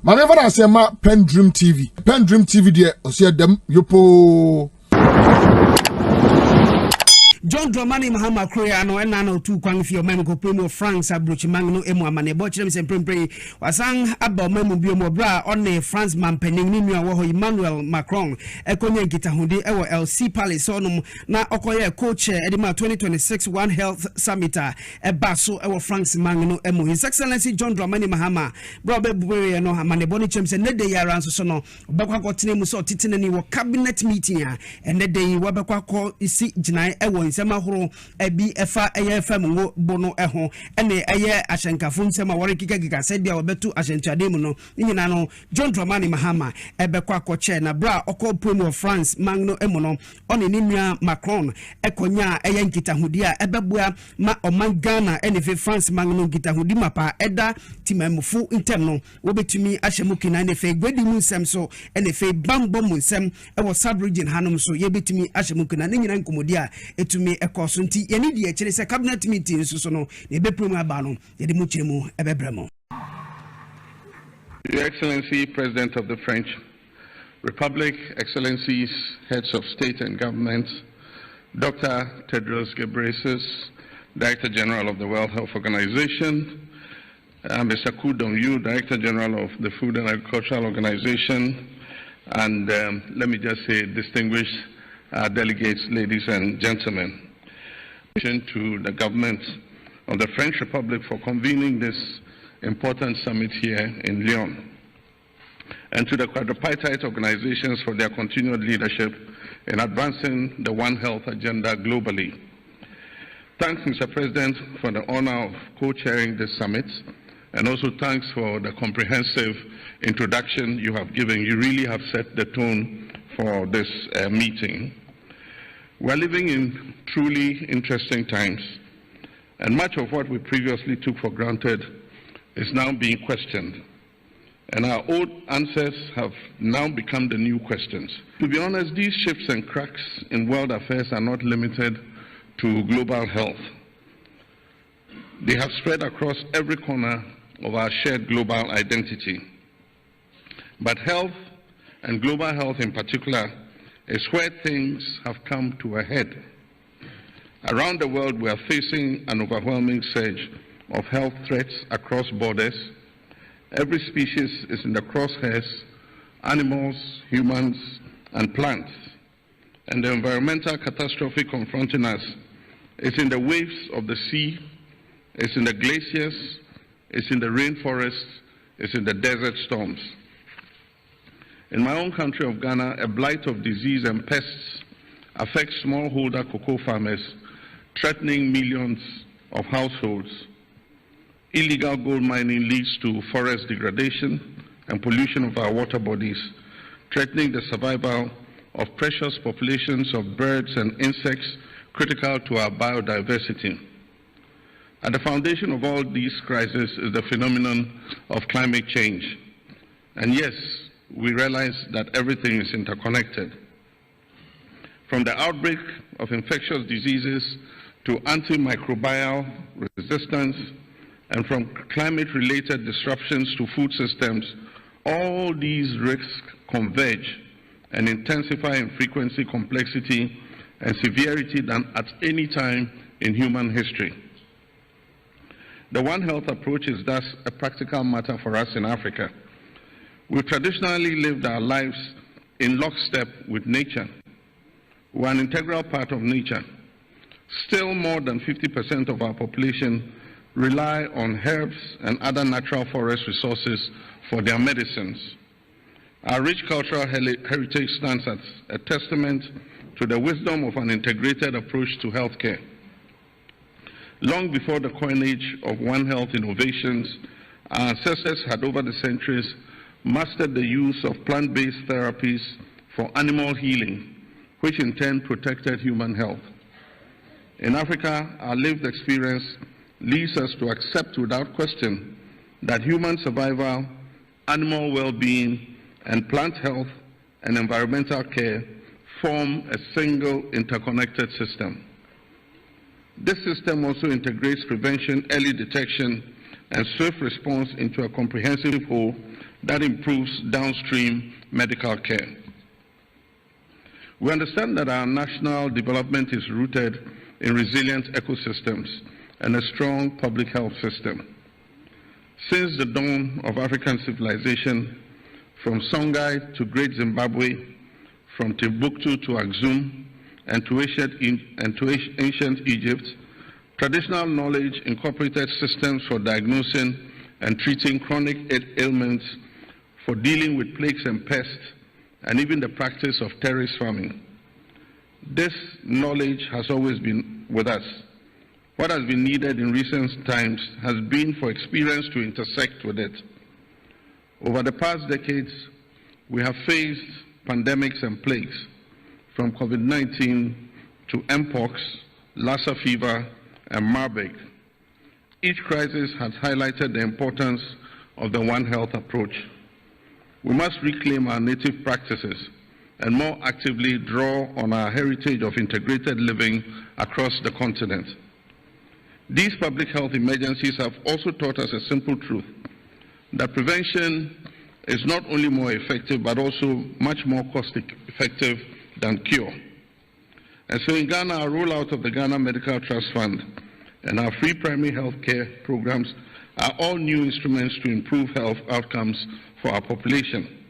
Maneva na sema PENDREAM TV. PENDREAM TV de osia dem yopo. John Dramani Mahama Korea no na no tu kwan fi o mem ko premo France abrochimang no emu amane bo kire me prempre wasan aba mem bi mo bra on France man panin ni nua wo Emmanuel Macron ekonya nkitahude e wo LC Palace onum na okoye coach edima 2026 One Health Summit e baso e wo France man no emu His Excellency John Dramani Mahama bra be bubere no amane bo ni chemse ne de yara nso so no obekwa kotene mu so titene ni wo cabinet meeting a ne de wo bekwa ko isi ginai e wo nsema horo ebi efa eyefam ngo bono eho ene eye ahyenkafo nsema wore kika said obetu ahyentuade mu no nyina no John Dramani Mahama ebekwa koche na bra okọ promo of France mangno emu no one ni nua Macron ekonya eye nkitahudi a ebebua ma oman Ghana ene fe France mangno nkitahudi mapa eda timamufu intem no wobetumi ahyemu kina ne fe gwedi mu nsem so ene fe bambo mu nsem ewo sub region hanom so yebetumi ahyemu kina ne nyina nkomodi a etumi ekoso nti yeni die kire se cabinet meeting so no ne be promo aba no ye de mu kire mu ebebremo. Your Excellency President of the French Republic, Excellencies, Heads of State and Government, Dr. Tedros Ghebreyesus, Director General of the World Health Organization, Mr. Ku Dong-yu, Director General of the Food and Agricultural Organization, and let me just say distinguished delegates, ladies and gentlemen. To the government of the French Republic for convening this important summit here in Lyon, and to the quadripartite organizations for their continued leadership in advancing the One Health agenda globally. Thanks, Mr. President, for the honor of co-chairing this summit, and also thanks for the comprehensive introduction you have given. You really have set the tone for this meeting. We're living in truly interesting times, and much of what we previously took for granted is now being questioned. And our old answers have now become the new questions. To be honest, these shifts and cracks in world affairs are not limited to global health. They have spread across every corner of our shared global identity. But health, and global health in particular, is where things have come to a head. Around the world, we are facing an overwhelming surge of health threats across borders. Every species is in the crosshairs: animals, humans, and plants. And the environmental catastrophe confronting us is in the waves of the sea, it's in the glaciers, it's in the rainforests, it's in the desert storms. In my own country of Ghana, a blight of disease and pests affects smallholder cocoa farmers, threatening millions of households. Illegal gold mining leads to forest degradation and pollution of our water bodies, threatening the survival of precious populations of birds and insects critical to our biodiversity. At the foundation of all these crises is the phenomenon of climate change. And yes, we realize that everything is interconnected. From the outbreak of infectious diseases to antimicrobial resistance, and from climate-related disruptions to food systems, all these risks converge and intensify in frequency, complexity, and severity than at any time in human history. The One Health approach is thus a practical matter for us in Africa. We've traditionally lived our lives in lockstep with nature. We're an integral part of nature. Still, more than 50% of our population rely on herbs and other natural forest resources for their medicines. Our rich cultural heritage stands as a testament to the wisdom of an integrated approach to healthcare. Long before the coinage of One Health innovations, our ancestors had over the centuries mastered the use of plant-based therapies for animal healing, which in turn protected human health. In Africa, our lived experience leads us to accept without question that human survival, animal well-being, and plant health and environmental care form a single interconnected system. This system also integrates prevention, early detection, and swift response into a comprehensive whole that improves downstream medical care. We understand that our national development is rooted in resilient ecosystems and a strong public health system. Since the dawn of African civilization, from Songhai to Great Zimbabwe, from Timbuktu to Axum, and to ancient Egypt, traditional knowledge incorporated systems for diagnosing and treating chronic ailments, for dealing with plagues and pests, and even the practice of terrace farming. This knowledge has always been with us. What has been needed in recent times has been for experience to intersect with it. Over the past decades, we have faced pandemics and plagues, from COVID-19 to Mpox, Lassa fever, and Marburg. Each crisis has highlighted the importance of the One Health approach. We must reclaim our native practices and more actively draw on our heritage of integrated living across the continent. These public health emergencies have also taught us a simple truth, that prevention is not only more effective but also much more cost-effective than cure. And so in Ghana, our rollout of the Ghana Medical Trust Fund and our free primary health care programs are all new instruments to improve health outcomes for our population.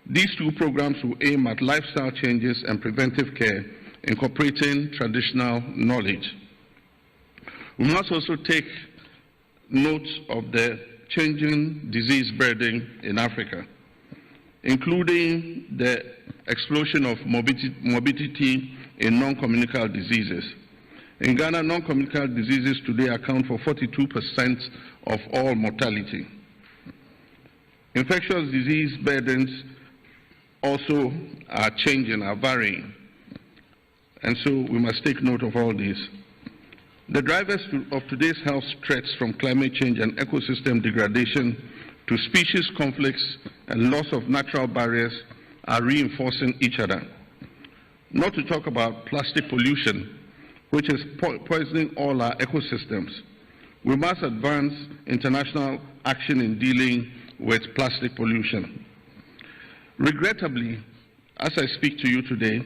These two programs will aim at lifestyle changes and preventive care, incorporating traditional knowledge. We must also take note of the changing disease burden in Africa, including the explosion of morbidity in non-communicable diseases. In Ghana, non-communicable diseases today account for 42% of all mortality. Infectious disease burdens also are changing, are varying. And so we must take note of all these. The drivers of today's health threats, from climate change and ecosystem degradation to species conflicts and loss of natural barriers, are reinforcing each other. Not to talk about plastic pollution, which is poisoning all our ecosystems. We must advance international action in dealing with plastic pollution. Regrettably, as I speak to you today,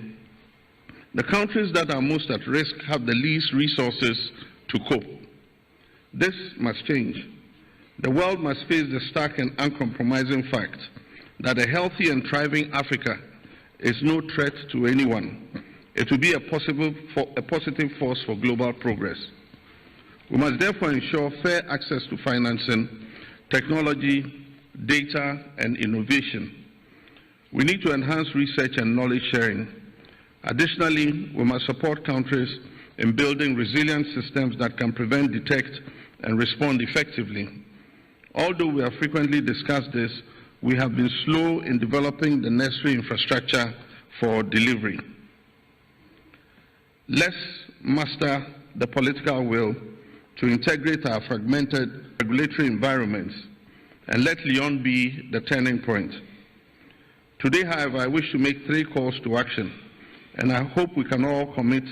the countries that are most at risk have the least resources to cope. This must change. The world must face the stark and uncompromising fact that a healthy and thriving Africa is no threat to anyone. It will be a positive force for global progress. We must therefore ensure fair access to financing, technology, data, and innovation. We need to enhance research and knowledge sharing. Additionally, we must support countries in building resilient systems that can prevent, detect, and respond effectively. Although we have frequently discussed this, we have been slow in developing the necessary infrastructure for delivery. Let's muster the political will to integrate our fragmented regulatory environments and let Lyon be the turning point. Today, however, I wish to make 3 calls to action, and I hope we can all commit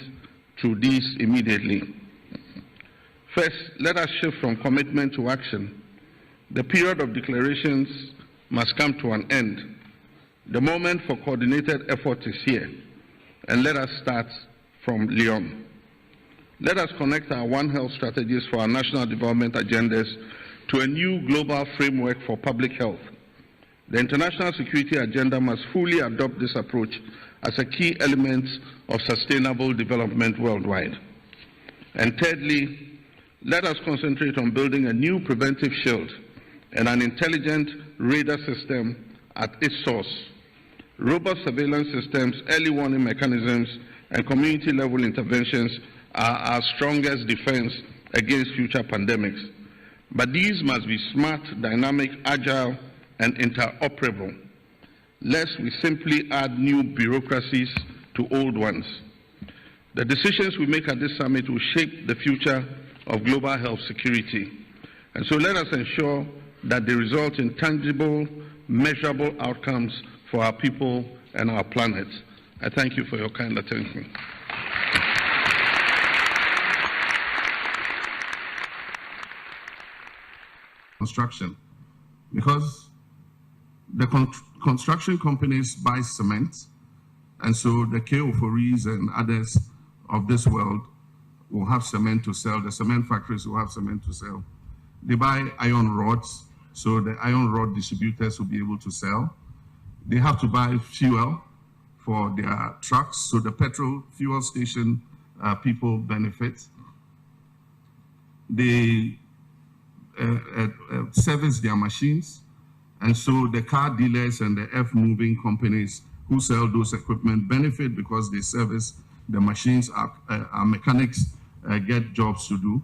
to these immediately. First, let us shift from commitment to action. The period of declarations must come to an end. The moment for coordinated effort is here, and let us start from Lyon. Let us connect our One Health strategies for our national development agendas to a new global framework for public health. The international security agenda must fully adopt this approach as a key element of sustainable development worldwide. And thirdly, let us concentrate on building a new preventive shield and an intelligent radar system at its source. Robust surveillance systems, early warning mechanisms, and community-level interventions are our strongest defense against future pandemics. But these must be smart, dynamic, agile, and interoperable, lest we simply add new bureaucracies to old ones. The decisions we make at this summit will shape the future of global health security. And so let us ensure that they result in tangible, measurable outcomes for our people and our planet. I thank you for your kind attention. Construction, because The construction companies buy cement, and so the KO4Es and others of this world will have cement to sell. The cement factories will have cement to sell. They buy iron rods, so the iron rod distributors will be able to sell. They have to buy fuel for their trucks, so the petrol fuel station people benefit. They service their machines, and so the car dealers and the earth-moving companies who sell those equipment benefit because they service the machines. Our mechanics get jobs to do.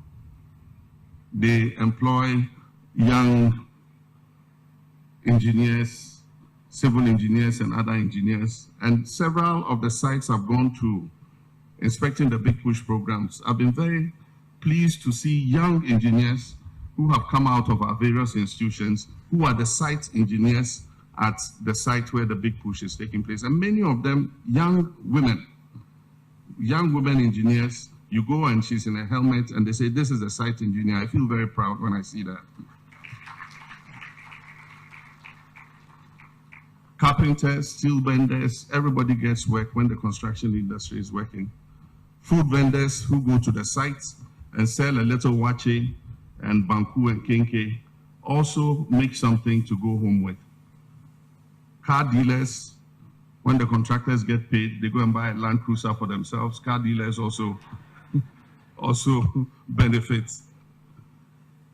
They employ young engineers, civil engineers and other engineers, and several of the sites I've gone to inspecting the Big Push programs. I've been very pleased to see young engineers who have come out of our various institutions, who are the site engineers at the site where the Big Push is taking place. And many of them, young women engineers. You go and she's in a helmet and they say, this is a site engineer. I feel very proud when I see that. Carpenters, steel benders, everybody gets work when the construction industry is working. Food vendors who go to the sites and sell a little wache and banku and kenke also make something to go home with. Car dealers, when the contractors get paid, they go and buy a Land Cruiser for themselves. Car dealers also benefit.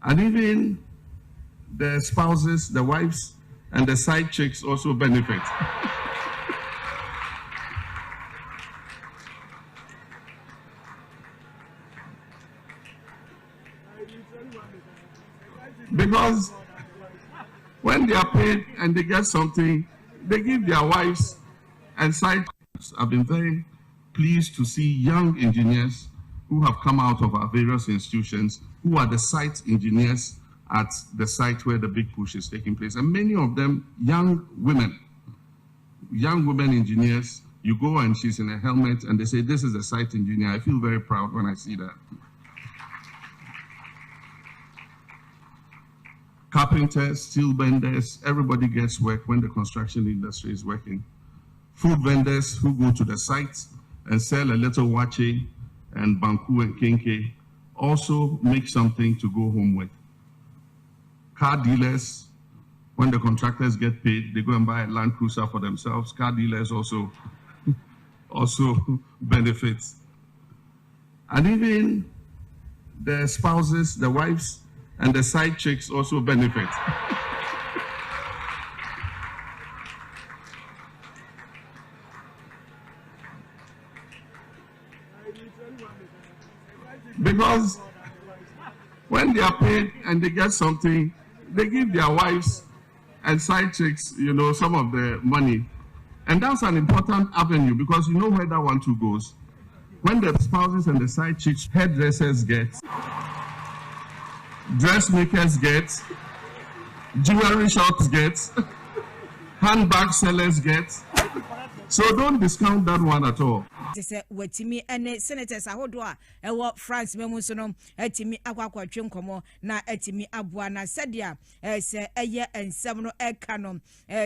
And even the spouses, the wives, and the side chicks also benefit. Because when they are paid and they get something, they give their wives and side chicks. I've been very pleased to see young engineers who have come out of our various institutions, who are the site engineers at the site where the Big Push is taking place. And many of them, young women engineers. You go and she's in a helmet and they say, this is a site engineer. I feel very proud when I see that. Carpenters, steel benders, everybody gets work when the construction industry is working. Food vendors who go to the sites and sell a little wache and banku and kenke also make something to go home with. Car dealers, when the contractors get paid, they go and buy a Land Cruiser for themselves. Car dealers also benefit. And even the spouses, the wives, and the side chicks also benefit. Because when they are paid and they get something, they give their wives and side chicks, some of the money. And that's an important avenue because you know where that one too goes. When the spouses and the side chicks, hairdressers get, dressmakers get, jewelry shops get, handbag sellers get. So don't discount that one at all. Say wetimi ene senators ahodo a ewo France memu so no etimi akwakwa twenkomo na etimi aboa na sedia se eye ensem no eka no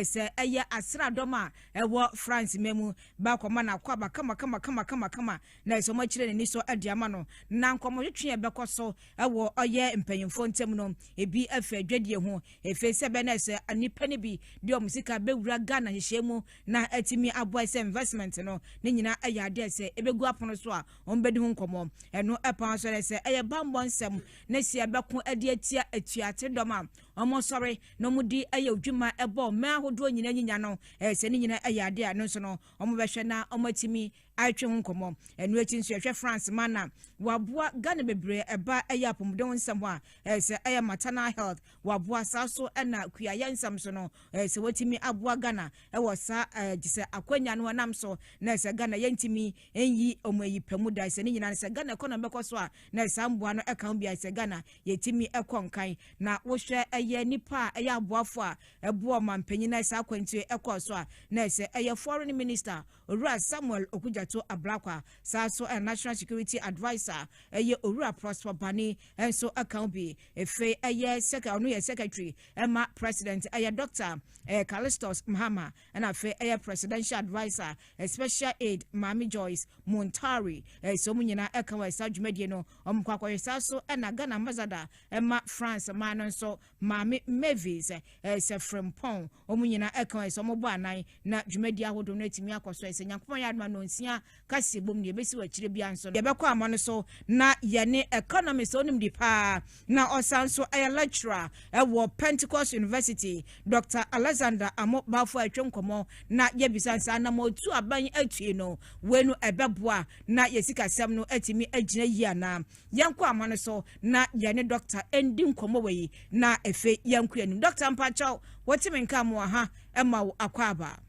se eye asradom a ewo France memu ba koma na kwaba kama na so machire ni so adiama no na nkomo twetwe bekoso ewo oye mpanyimfo ntem no ebi afa adwadie ho efe se be na se anipa ne bi de omusika bewura Ghana hyehyemu na etimi aboa se investment no ne nyina aya se ebegu apono so a ombedi hu nkomo eno epan so se eye bambo nsem na sia beko ade atia atuate doma omo sori no mudi eye odwuma ebo me ahodo nyina nyinya no se ne nyina aya ade a no so no omo behwe na omatimi atwe hu nkomo eno eti nso ehwe France mana waboa Ghana bebre eba eye apomdo nsem a se eye maternal health waboa saso na kuya nsem so no se watimi aboa Ghana ewo sa gise akwanya no nam so na se Ghana yentimi enyi omayi pamuda se ne nyina se Ghana economy bekoso a na samboa no eka bia se Ghana yetimi ekonkan na wo hwe eye nipa eye aboafo a ebo mampanyin na sa kwantu ekoso a na se eye foreign minister Owura Samuel Okudjato Ablakwa sa so a national security advisor eye Owura Prosper Bani enso account bi efe eye secretary Emma president eye Dr. Callistus Mahama and afe eye presidential advisor special aid Mami Joyce Montari so munyina ekawa sa dwumade no omkwakwa sa so na Ghana ambassador Emma France man so Mami Mavis se Frempon omunyina ekawa so mobo anan na dwumade ahodo no atimi akoso ese nyankopon ya adma no nsia kase bom ne besi wachire bia nso ye bekọ amano so na yene economy so nim di pa na osanso aya lecturer wo Pentecost University Dr. Alexander Amo Bafo atwenkomo na ye bisansa na motu aban atue no wenu ebeboa na yesika sem no atimi agina yi ana yanko amano so na yene doctor endi nkomo we na efe yanko anim Dr. Mpacho wotimi nka mo ha ema wo akwaba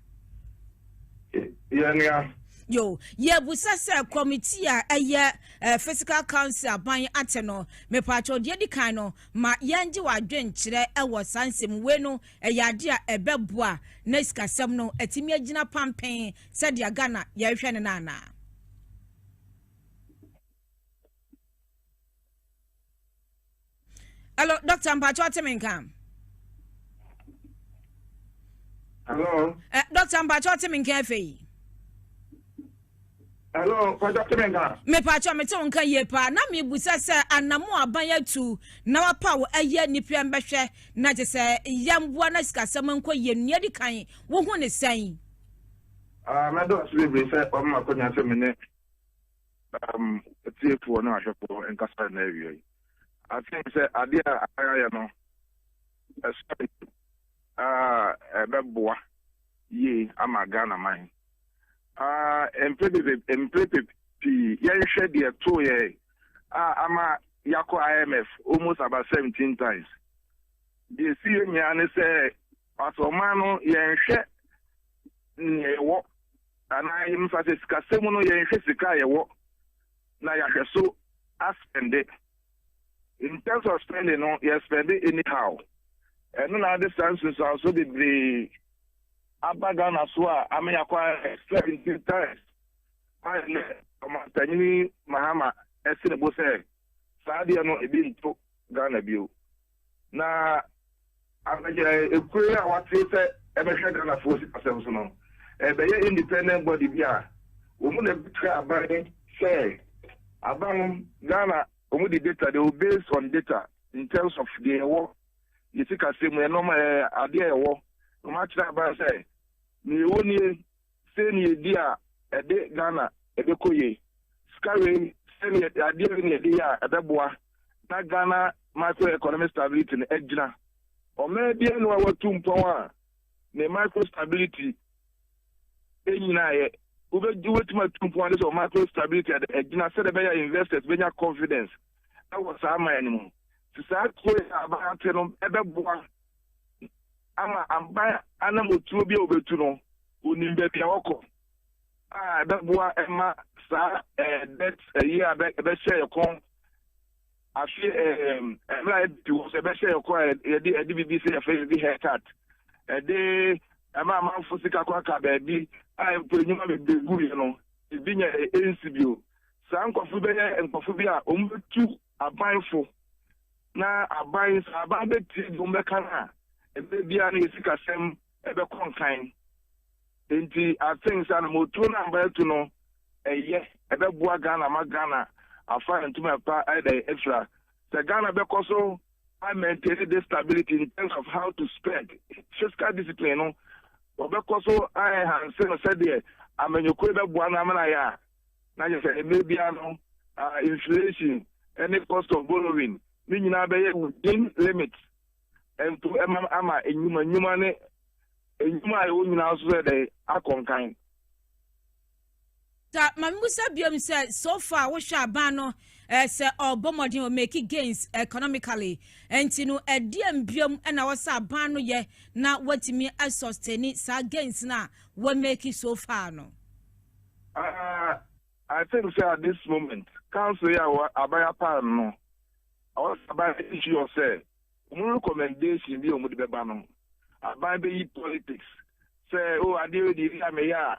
yo ye busa se committee a eye physical council ban ateno me pacho de di kan no ma yanje wadwen kire ewo sansem we no eyade a ebeboa na sikasem no atimi agina pampen se de Ghana ye hwe ne nana. Hello Dr. Mpacho Teminka. Hello. Dr. Mpacho Teminka fe. Hello, Dr. Menga. Me pacho me te wonka ye pa na me busa se anamu aban atu na wapa wo aye nipia mbehwe na je se yamboa na sikasem nko ye nua di kan wo hu ne san. Me do celebrate say o ma ko nya se me ne tiefu na ahwepo enkasa na ewie. I think say ade a aya no ebeboa ye ama Ghana man. Preventive yen shed the 2 year ama yako IMF almost about 17 times. The senior say asomano yen shed wo ana him say sikasemu no yen hwe sika ye wo na ya hwe so spend it. In terms of spending no you spend it anyhow. And no other senses also the Abagana Swa, I mean, acquire 17 times. I Tanyini Mahama, Essin Bose, Sadia no Ebin to Ghana View. Now, I'm a prayer what they say, ever had Ghana force ourselves no. The independent body, yeah, woman about say, about Ghana, only data, they will base on data in terms of the war. You think I say, normal idea war. No matter about say, ni woni seni dia ede Ghana ede koye skare seni dia ni dia edeboa na Ghana macroeconomic stability ne ejina o me dia no watu mpon a ne macro stability enyina ye ubeju wetima tumpon de so macro stability ejina se de be ya investors be nya confidence na wo sa man mu sisa ko aba ateno ebeboa ama amba ana motuo bi obetu no onimbe bia woko beboa ema sa that year be share kon afi emra bi wo se be share kon e BBC e face the haircut de ama manfusika kwa ka ba bi empenyuma be guru no bi nya ensibio sa nkofu be nkofu bi a ombetu abanfo na aban sa aban be ti bombe kana bia na esika sem ebe konkan enti I think say na moto na mba to no eye ebe bua Ghana ma Ghana afa ntuma pa ide extra the Ghana be koso I maintain the stability in terms of how to spend fiscal discipline no obe koso I han say no say there amenyoko be bua na mana ya na je say maybe no inflation any cost of borrowing ni nyina be within limits and to ama enyuma ne enyuma e wonyina so de akonkan ta mamusa biom say so far wo hwa ban no say obomodin o make gains economically enti no ediam biom na wo sa ban no ye na watimi sustain sa gains na wo make so far no I think say at this moment council ya abaya pan no I was about issue say recommendation be omo de beba no aban be politics say oh ade di ria me ya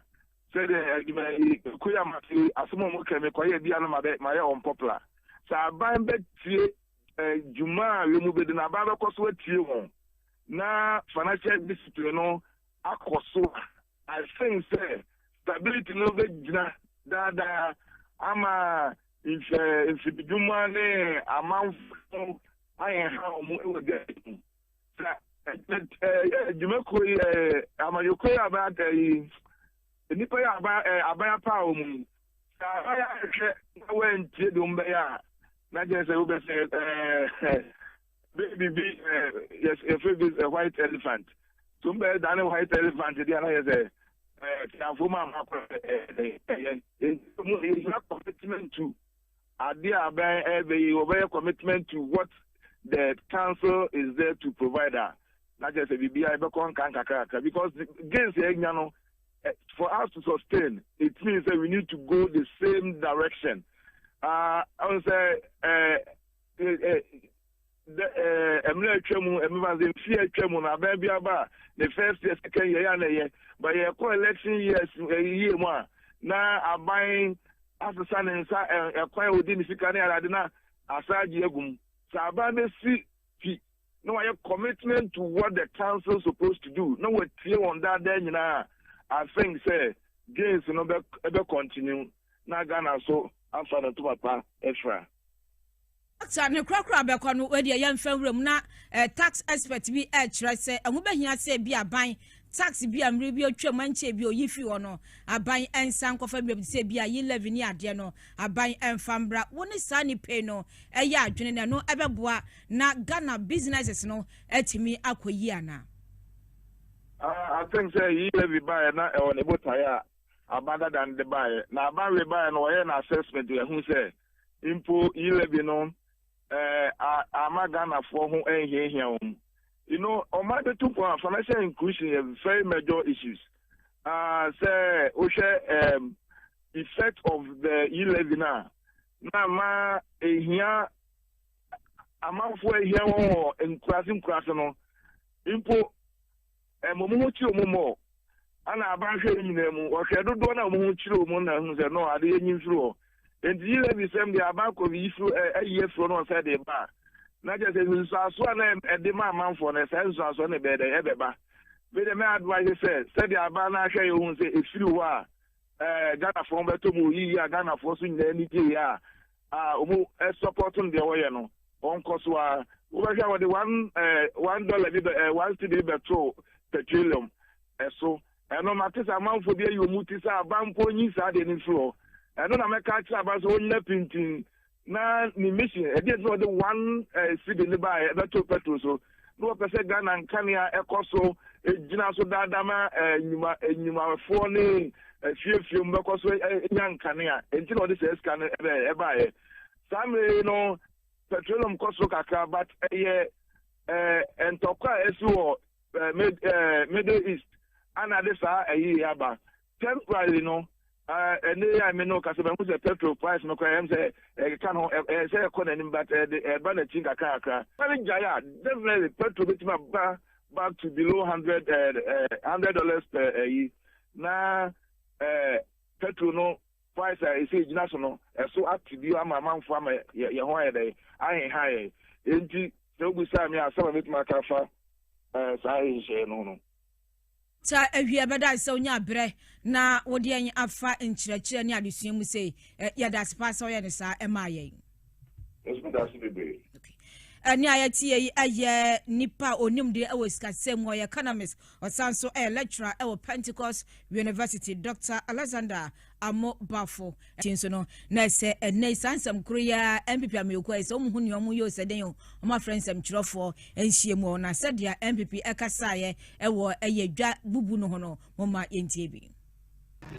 say the kuya mati asomo mo keme ko ye bia no ma ye unpopular sa aban be tie juma we mu be de na aban be ko so tie won na financial discipline no akoso. I think say stability no be jina da ama if juma ne amount I am how we get juma ko ama yo ko about nipa ya abaya pa omu sa ya hwe when tie do mbe ya na je say we say baby yes if it is a white elephant so mbe than a white elephant there na say transformer is not commitment to idea by commitment to what the council is there to provide her. Not just a BBI because against for us to sustain, it means that we need to go the same direction. I would say the first year, second year, but election years year more. Now I'm buying as the son and acquire within the Sikani Aradina aside Yegum. So I buy no commitment to what the council is supposed to do. No we're clear on that then I think say gains no ever continue. Now Ghana so I'm trying to papa extra. So ne krakra be kwa no we de yam fawrem na tax expert bi e kire se ehun behia se bi aban tax bi amre bi otwa manche bi oyifi wo no aban ensan kofa bi se bi ayi levy ni ade no aban enfambra woni sa ni pay no eya adwene ne no ebeboa na Ghana businesses no etimi akoyi ana. I think say yi levy buy na e won ebotaya abanda than the buy na aban we buy no we na assessment ehun say impo yi levy no Ghana for who here. You know, on my 2 points, financial inclusion is very major issues. Say, effect of the e-levy now. Now, ma here, amount for here in classing no. Impo, momuchi omo. Ana abanshe ni nemu. Wakedo do na momuchi omo na hunze no ade yin through. And the levy same the about of issue a year from on said the bar. Not just as a demand for a sense on a bed, ever. But the man advice said the Abana say if you are Ghana from Betomu, Ghana forcing the NTA, supporting the Oyano, on Coswa, over here the $1 1 cedi petroleum. So, and no matter amount for the you mutisa, Bampo, Nisa, the inflow. I don't know catch about only painting. Now, the mission, I did not the one city nearby, that took petrol. So, no person Ghana and Kenya, Ecoso, Jinaso Dadama, Numa Phone, few because young Kenya, and you know this is can ever. Some, you petroleum cost Kaka, but and Toka SO Middle East, and others are a year back. Temporarily, and I may know because the petrol price no crime say can say but the banner kaka. Definitely petrol back to below $100 per year. Now petrol no price is national so active you am amount for my I ain't high. So we say me some of it my kafa no. Ta ehia beda se onya bre na wode an afa nkyerɛkyerɛ ne adesua mu sei ya da spa so ya ne sa emaye ani ayati aye nipa onim de ewo skasem wo economist osanso lecturer ewo Pentecost University Dr. Alexander Amo Bafo tinso no na se enai sansam kroya MPP ameko ese omhu ne omu yo se den o ma friendsam kyerofo enhie mu na se dia MPP ekasaye ewo dwa bubu no ho no moma yentie bi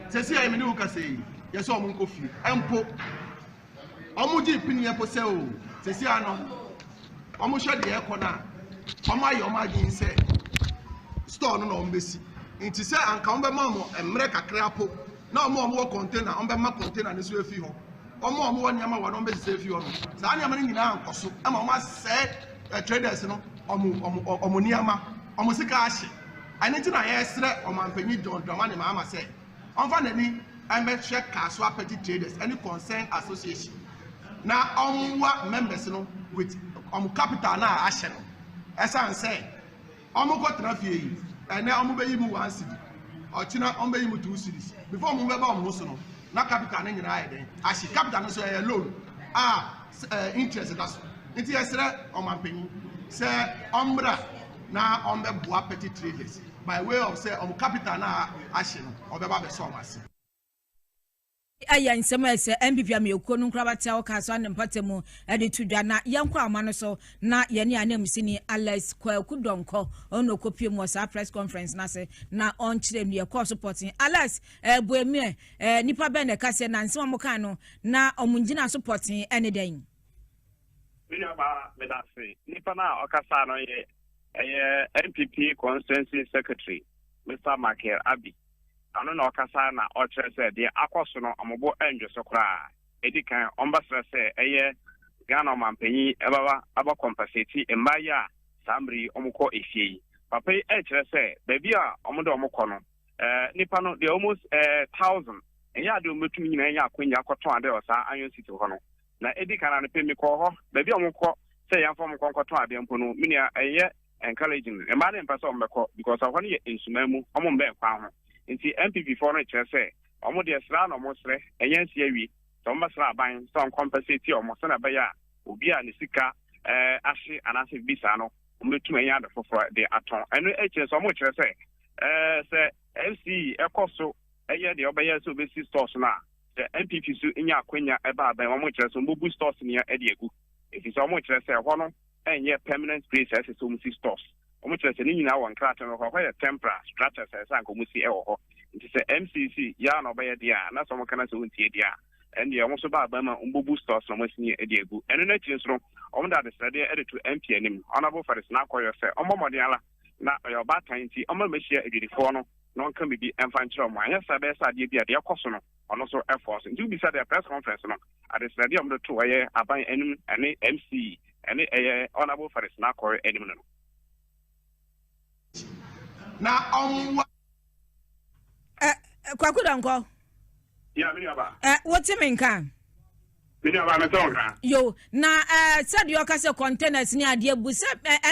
sesi ay meni ukase yeso omu nkofi empo omu ji pini yepo se o sesi ano omo hwede ekona omo ayo magin se store no no mbesi nti se anka ombe mamo emre kakra po na omo container ombe ma container ne so efi ho omo nyama wa no mbesi se efi ho no sa nyama ni nyina ankoso ama omo se traders no niama omo sika ahye ane ti na yesre omampanyi John Dramani Mahama say onfa nani emehwe kaso petty traders any concern association na omwa members no with capital na ahye no esan say omo ko trafie yi ene omo beyi mu 1 cedi ochina omo beyi mu 2 cedis before omo be ba omo so no na capital na nyina ayeden ahye capital no so loan interest that so nti yesre omampanyi say ombra na ombeboa petty traders by way of say capital na ahye no obeba be so amase aya nsema ese MPP amekuo no nkrabata o kaso an mpatemu ede tudwa na yankwa amano so na ye ne anemsini Alex Kwaku Donko ono kopie mu sa press conference na se na on kire ne call supporting Alex buemie nipa be ne kase na nsema mo kan no na omungina supporting ene den William Medase nipa na okasa no ye MPP constituency secretary Mr. Michael Abi ano na okasa na ochre se de akoso no ambo enjo so kra edikan ombasra se Ghana mampanyi aba compensate embaya samri omuko efie papa chre se baby a omodo omko no nipa no they almost 1000 enya de ometumi nyina enya akwanya akoto ade osa anyo city ho no na edikan na pemi ko ho baby omko se yamfo mko nkoto ade mpo no minia encouraging e ma na mpasa ombeko because of one ye insumamu omombe kwa ho nti MPP for no chere se omo de sra na omo sre enyansi awi so omo sra ban so compensate omo so na ba ya obi a ne sika ahye anase bisa no omo tu enya de foforo de aton eno chere so omo chere se se FC ekoso de obaya so be stores na the MPP so enya akwanya eba ban omo chere so mbobu stores ne ya de egu efi so omo chere se ho no enye permanent place so omo stores omo chere se ni nyina won krata no ho ya temporary structure se san ko musi e ho nti se MCC ya na obaya dia na so mo kana se wontie dia and omo so ba ma mbobu stores no masini e dia egu eno na chin so omo da de sade e to MP anim honorable faris na koyo se omo modin ala na yo ba tan ti omo mehia edidifo no no kan bibi emfanchiro mo anya sabe sa de bia de koso no ono so efforts nti bi sa de press conference no ade sade omo to waye aban anim ane MC ane honorable faris na koyo anim no na Kwaku Donko ya mini aba what you mean kan mini aba me tonka yo na said you kase containers ni ade busa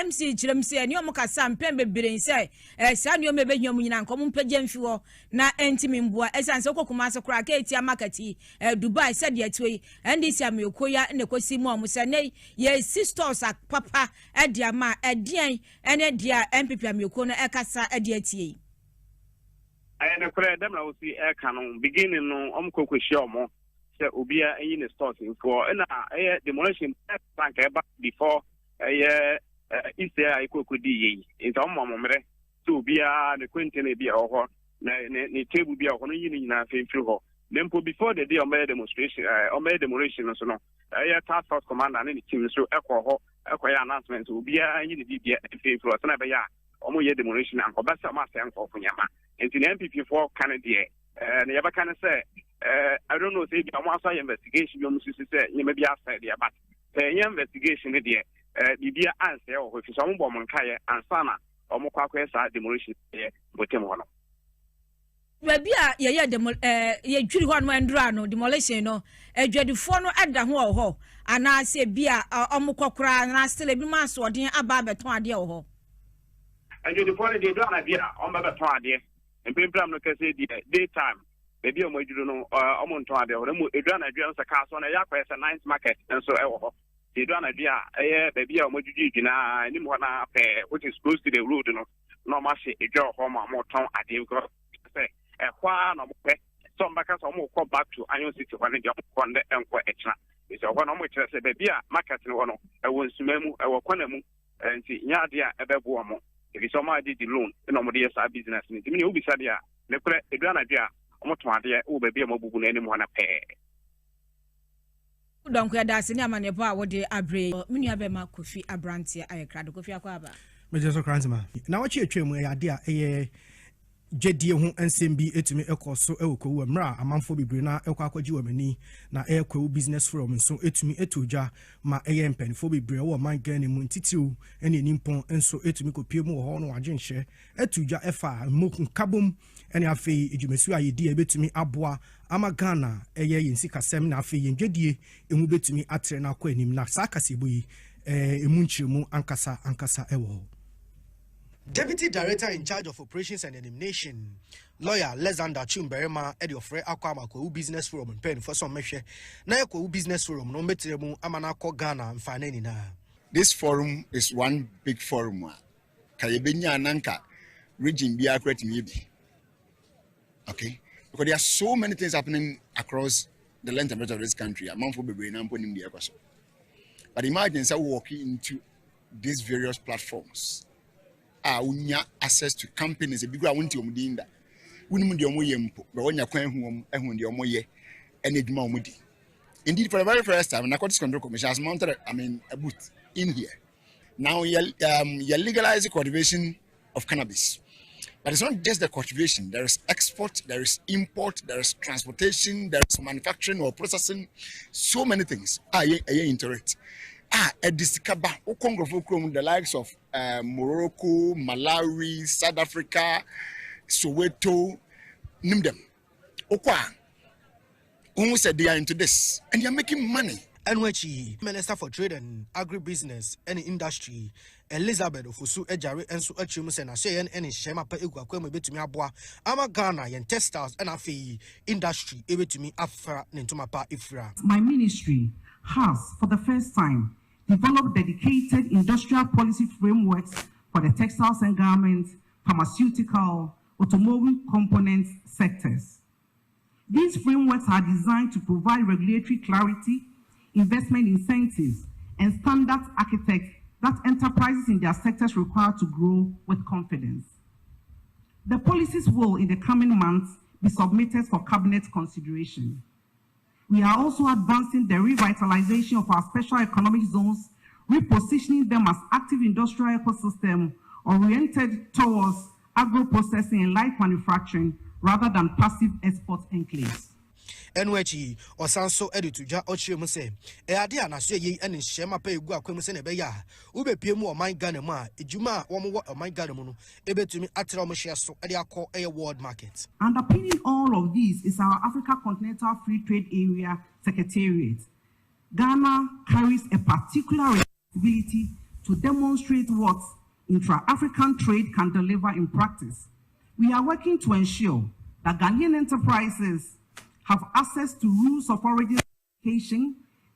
MC kirem se ni omo kasa mpem bebere se sa ni o mebe hwam nyina nkom mpagya mfi ho na entimi mboa esanse kokuma se kra ka etia market Dubai said ye twi ndisi amekoya ne kosi mu omo se ne ye sisters papa ade ama edian ene dia MPP ameko no ekasa ade atie ayene kure dem na osi canon beginning no omkokohia omo se obia enyi ne stores for na demolition tank eba before Israel ikokodi yi nta omomomre so obia ne kwentene bia ho na ne table bia ho no yini nyina femfiri ho nempo before the day of demonstration demolition so no task force commander ne team so ekọ announcement obia enyi ne bia femfiri so na be ya omo ye demolition anko basa ma se anko funyama enti na MPP for Canada na yaba kan say I don't know say am also investigation you must say you may be outside there but investigation there bibia answer o fi so mo bom nkae ansana omo kwakwa sa demolition there botem ho no baby a ye ye dwiri ho no endura no demolition no adwadifo no ada ho ho ana se bia omo kokora na still bi ma so odin aba beton ade ho adwadifo no de do na bia omo beton ade PENDREAM no kase di daytime baby o mojudo no omo nton ade o mo edua na dua nsa ka so na ya kwese 9th market nso e wo ho edua na dua baby o mojudo gina ni mo na which is close to the road no no ma se edua ho ma mo ton ade ko say kwa na mo pe so mbaka so mo ko back to Anyon City ho ne de ko nde enko echna is ho no mo kire say baby a market no no e wo nsumamu e wo kwana mu nti nya ade a ebebu omo if somebody did the loan, no more yes, business. I mean, you be said, yeah, the Grana, almost one day, oh, baby, I'm going anyone a pair. Don't quit that, and I'm on a bar what they are brave. When you have a Macofi, a branch, I cried the coffee aquaba. Major Cransma. Now, what you trim, idea, jedie ho ensem bi etumi ekoso ewokwu amra amanfo bebre na ekwa akwaji wamani na ekwa business forum so etumi etodwa ma eye mpanifo bebre wo man Ghana mu ntitiw ene nimpon enso etumi kopie mu ho no agyenhye etodwa efa mokun kabom ene afei ejumesu ayedi ebetumi aboa ama Ghana eye yensika sem na afei yenjedie emu betumi atre na akwa anim na sakase boyi emu nchiremu ankasa ewo. Deputy Director in charge of Operations and Elimination, Lawyer Alexander Chumberema, Eddie of Ray Aquama, Business Forum and Pen for some measure. Now, Business Forum, no metremu, Amanako Ghana, and Fanenina. This forum is one big forum. Kayebenya Nanka, region be accurate maybe. Okay? Because there are so many things happening across the length and breadth of this country. Among for baby and putting the equation. But imagine so walking into these various platforms. Unya access to companies, a big one to Mudinda. Wouldn't the Omoyempo, but when you're quite home, and the Omoye, and it Mamudi. Indeed, for the very first time, Narcotics Control Commission has mounted, a booth in here. Now, you're legalizing cultivation of cannabis. But it's not just the cultivation, there is export, there is import, there is transportation, there is manufacturing or processing, so many things are into it. A discover the likes of Morocco, Malawi, South Africa, Soweto, name them. Who said they are into this and they are making money. NWH Minister for Trade and Agribusiness and Industry Elizabeth Ofusu Ejare enso achimu se na se yen ene shema pa egu akwem betumi aboa ama Ghana yen textiles and afi industry ebetumi afra nentuma pa ifra. My ministry has for the first time developed dedicated industrial policy frameworks for the textiles and garments, pharmaceutical, automobile components sectors. These frameworks are designed to provide regulatory clarity, investment incentives, and standard architects that enterprises in their sectors require to grow with confidence. The policies will, in the coming months, be submitted for cabinet consideration. We are also advancing the revitalization of our special economic zones, repositioning them as active industrial ecosystem oriented towards agro-processing and light manufacturing rather than passive export enclaves. NWH or Sanso Edituja Ochim say, Eadia Nasia ye and Shema pay Guaquim Senebeya, Ube Piemu or my Ganema, Ejuma, one or my Ganamuno, able to me at Romashaso, Edia call a world market. Underpinning all of these is our Africa Continental Free Trade Area Secretariat. Ghana carries a particular responsibility to demonstrate what intra-African trade can deliver in practice. We are working to ensure that Ghanaian enterprises have access to rules of origin certification,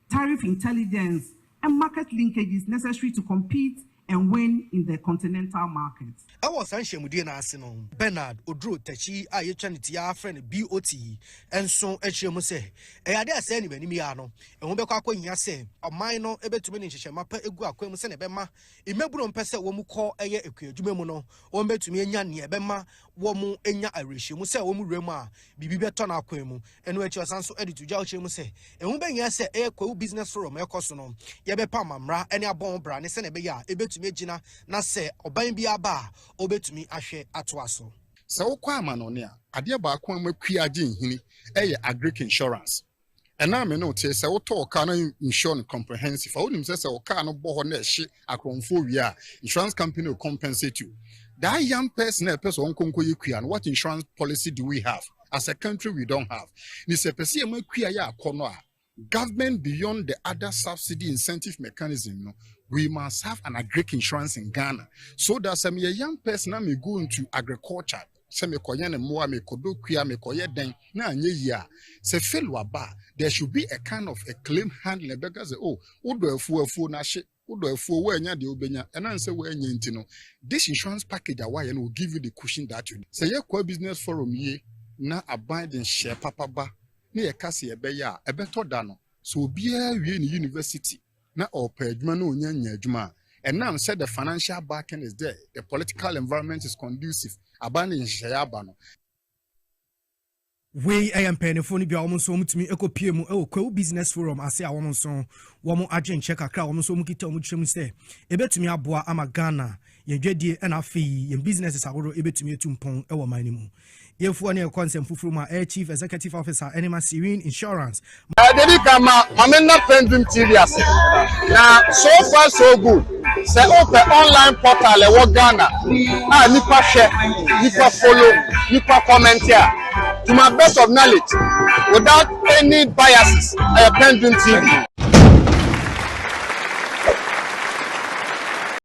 tariff intelligence, and market linkages necessary to compete and win in the continental market. I was Anshamudina Arsenal, Bernard, Odro, Tachi, Ayachanitia, friend BOT, and so Echemose. I dare say anybody, Miano, and Wobeka Yase, a minor, able to manage Shamapa, Egua, Quemusene Bema, Imebron Pesa, Womu call a Jumemono, or bet to me Yania Bema, Womu Enya Irish, Musa Womu Rema, Bibetona Quemu, and which was also edited to Jalchemuse, and Wobeng Yase, Eco business forum, Ecosono, Yabepa Mamra, and a bomb brand, Senebeya, able to me Gina, Nase, or Bambia Bar. Obetumi ahwe atwaso sa wokwa amanonia ade ba kwa makua gin hini agric insurance ena me no te se woto ka na insurance comprehensive onim se woka no bo ho na ehye akromfo wi a insurance company will compensate you. That young person konko yekua no, what insurance policy do we have? As a country we don't have. Ni se pese e makua ya akono a government beyond the other subsidy incentive mechanism, no, we must have an agric insurance in Ghana so that some young person may go into agriculture. Some me koye more me kodo kuya me koye den na anye ya se fail ba there should be a kind of a claim handling because oh odo afu na hye odo afu we anya de obenya and answer we anya ntino this insurance package away and will give you the cushion that you need. Say ye kwa business forum ye na abide in share papa ba na ye kase ye be ya e beto da no so bia wie ni university na opa adwuma na onya nya adwuma and now said the financial backing is there, the political environment is conducive abane nhye aba no we mpanyinfo no bia wɔn nso mutumi ekopie mu kwewu business forum ase a wɔn nso wɔn agent check akra wɔn nso kita wɔn twem sɛ ebetumi aboa ama Ghana yɛdwadie ɛna afei yɛn businesses ahoro ebetumi etumpɔn ɛwɔ man mu yɛfuo ne consent fufuru ma chief executive officer Enema Serene Insurance Dedi kama mamena Pendream TV ase na so far so good say open online portal e wo Ghana nipa share nipa follow nipa comment here to my best of knowledge without any biases Pendream TV